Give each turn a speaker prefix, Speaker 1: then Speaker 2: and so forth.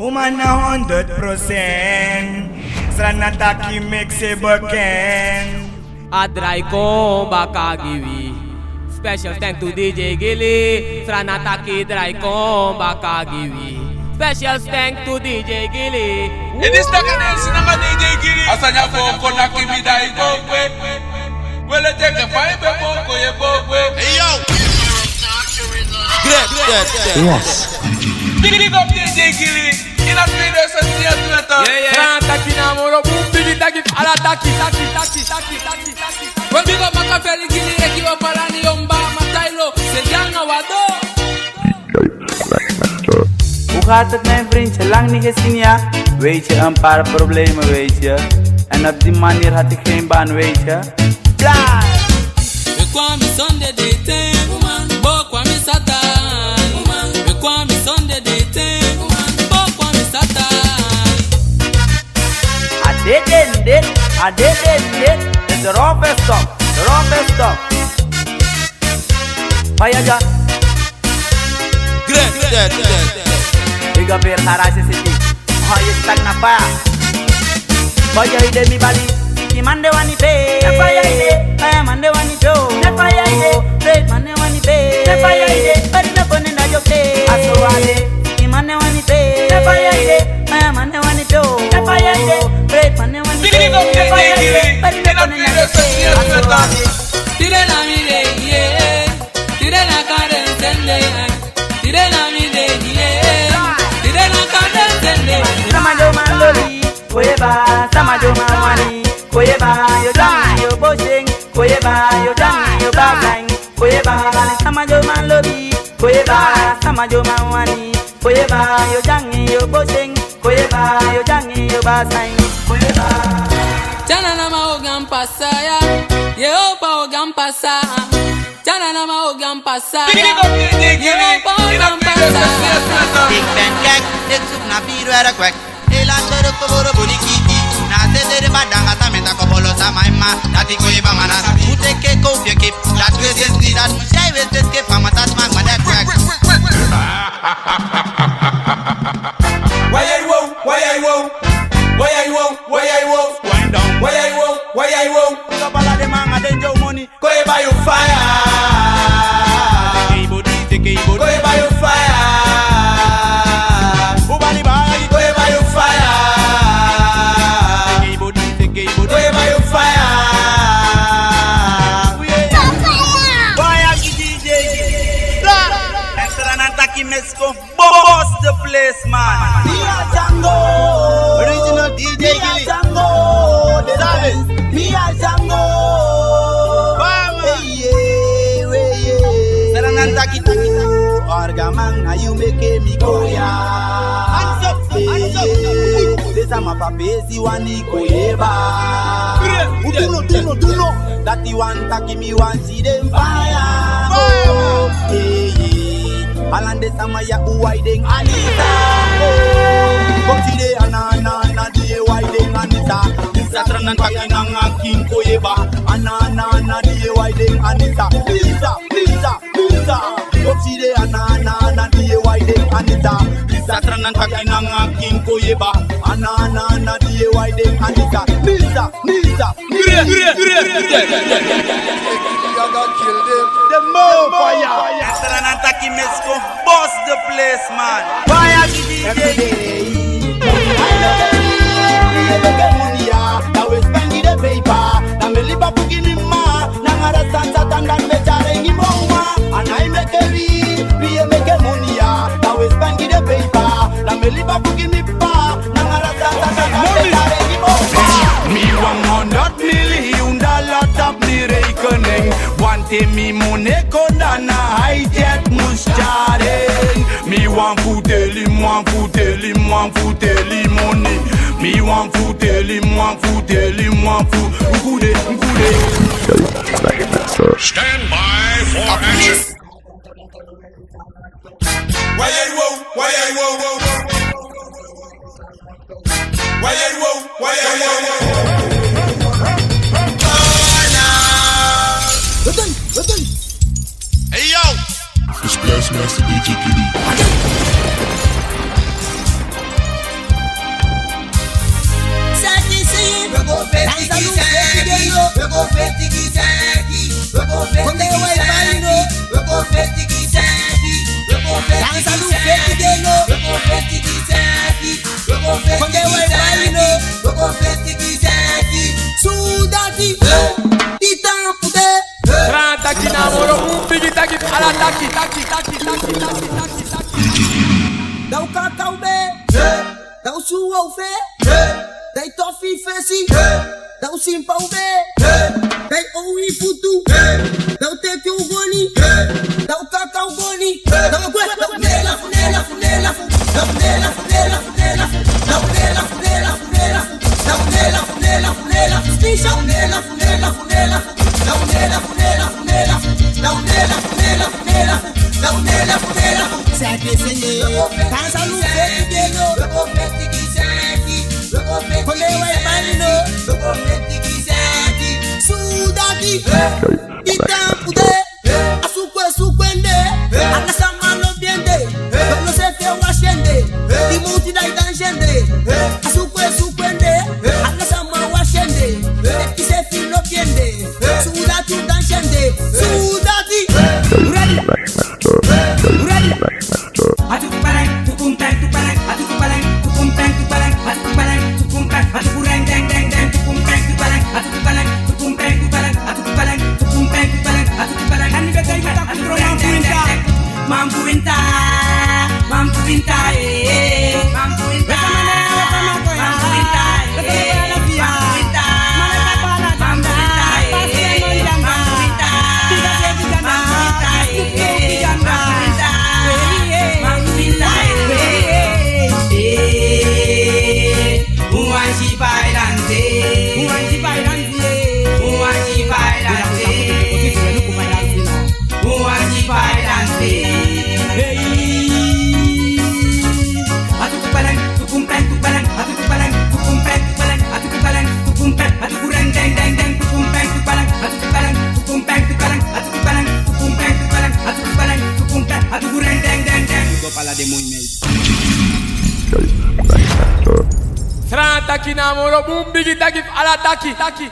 Speaker 1: Umana 100%. Sana taki mixe beken.
Speaker 2: Adrai ko baka giwi. Special thanks to DJ Gilly. Strana taki drai ko baka giwi. Special thanks to DJ Gilly.
Speaker 3: It is the connection of DJ Gilly. Asanya boko na kimi dai bokwe. Well, it take a five boko ye bokwe. Hey yo.
Speaker 4: Yes.
Speaker 3: Big up DJ Gilly. In a video session here Twitter.
Speaker 2: Strana taki na moro bumbi taki ala taki.
Speaker 5: When big up Makafeli Gilly ekiwa palani yomba matailo sejana wado.
Speaker 6: Hoe gaat het mijn vriendje? Lang niet gezien ja? Weet je, een paar problemen weet je. En op die manier had ik geen baan weet je. Blij!
Speaker 5: We kwamen Sunday dating, bo kwamen Satan. We kwamen Sunday dating, bo kwamen Satan.
Speaker 6: I did it. It's the roughest stuff. Payaja. Big up here, Harasi City. Oh, you stuck na pa. Boya ide mi bali. Ki mande wani pe. Nepaya ide. Aya mande wani jo. Nepaya ide. Break mande wani pe. Nepaya ide. Pari na kone na joke. Aso wale. Ki mande wani pe. Nepaya ide. Aya mande wani jo. Nepaya ide. Break mande wani pe.
Speaker 3: Big up DJ Gilly.
Speaker 6: Pari na
Speaker 3: In a
Speaker 6: kone na
Speaker 3: video session here
Speaker 6: joke. Aso
Speaker 3: Twitter.
Speaker 6: wale.
Speaker 5: Tire na mi de ye, tire na karen sende. Tire na mi de ye, tire na karen sende.
Speaker 6: Samajo mandoli, koyeba, samajo mamani, koyeba, yo dang, yo boshing, koyeba, yo dang, yo babang, koyeba, samajo mandoli, koyeba, samajo mamani, koyeba, yo dang, yo boshing, koyeba, yo dang, yo basang, koyeba.
Speaker 5: Jana na maogam pasaya, Yehopa ogam pasa. Jana na maogam pasa,
Speaker 3: Big up DJ Gilly.
Speaker 5: Yehopa
Speaker 3: In a
Speaker 5: ogam
Speaker 3: video session here
Speaker 5: pasa.
Speaker 3: Twitter.
Speaker 7: Big Ben Kek, tek suk na biru era kwek. Elan bero koboro boni kiki. Na sedere badanga tamenta kobolo samaima. Dati koye bamana. Uteke ko kip. That way yes ni that musai we escape pamatas mag madak kwek.
Speaker 3: Why I won't? Wind down. Why I won't?
Speaker 6: Kabala de manga denjo money,
Speaker 3: Go by your fire. Go by your fire.
Speaker 6: ubali bali,
Speaker 3: Go by your fire. Go by your fire.
Speaker 6: boya ki DJ, extra nataki mesko, boss the place man.
Speaker 7: Original DJ Gilly. Serangan taki orgamang ayu make me go ya. Desa mapapesi wani koyeba. Duno. That you want taki me want see them fire. Alande sama ya uwaideng Anita. Kokside anana die waideng Anita. Satranan pakinang aking koyeba. Anana die waideng Anita. Lisa. Kokside anana die waideng Anita. Satranan pakinang aking koyeba. Anana die waideng Anita. Lisa.
Speaker 6: The more fire. Extra nataki mesko, boss the place man. Boya ki DJ.
Speaker 3: Me 100 million dollar top the rekening. Wante me money kondana hijack mustaring. Me want fouteli money. Me want fouteli Nkude.
Speaker 8: Stand by for action.
Speaker 3: Why I won't?
Speaker 8: Hey yo!
Speaker 4: The Splash Master DJ Gilly.
Speaker 2: Tranataki namoro mumbigi taki alataki taki.
Speaker 4: Dau kakau be, dau suau fe, dai tofi fesi, dau simpau be, dai owi putu, dau teki ugoni, dau kakau goni, dau gue, dau nela,
Speaker 2: Tranataki namoro mumbigi taki alataki taki.